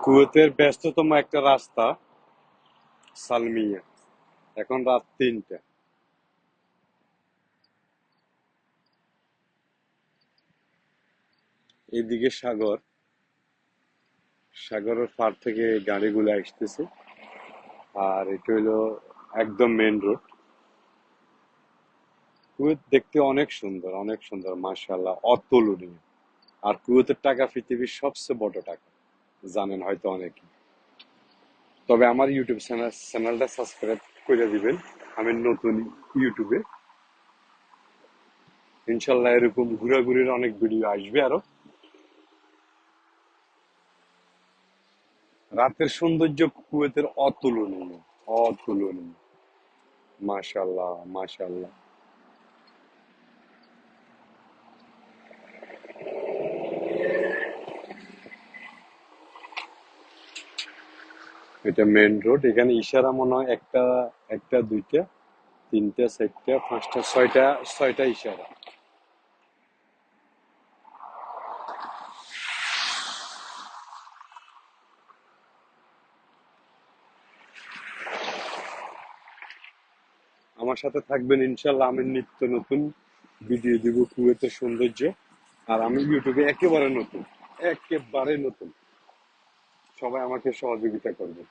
কুয়েতের ব্যস্ততম একটা রাস্তা সালমিয়া। এখন রাত 3টা। এইদিকে সাগর, সাগরের পার থেকে গাড়িগুলো আসতেছে। আর এটা হইলো একদম মেন রোড। কুয়েত দেখতে অনেক সুন্দর, অনেক সুন্দর, মাশাআল্লাহ, অতুলনীয়। আর কুয়েতের টাকা পৃথিবীর সবচেয়ে বড় টাকা, জানেন হয়তো অনেকে। তবে আমার ইউটিউব চ্যানেলটা সাবস্ক্রাইব করে দিবেন। আমি নতুন ইউটিউবে, ইনশাল্লাহ এরকম ঘোরাঘুরির অনেক ভিডিও আসবে আরো। রাতের সৌন্দর্য কুয়েতের অতুলনীয়, অতুলনীয়, মাশাআল্লাহ, মাশাআল্লাহ। এটা মেন রোড। এখানে ইশারা মনে হয় একটা, একটা, দুইটা, তিনটা, চারটা, পাঁচটা, ছয়টা, ছয়টা ইশারা। আমার সাথে থাকবেন ইনশাল্লাহ। আমি নিত্য নতুন ভিডিও দিব কুয়েতের সৌন্দর্য। আর আমি ইউটিউবে একেবারে নতুন, একেবারে নতুন। সবাই আমাকে সহযোগিতা করবে।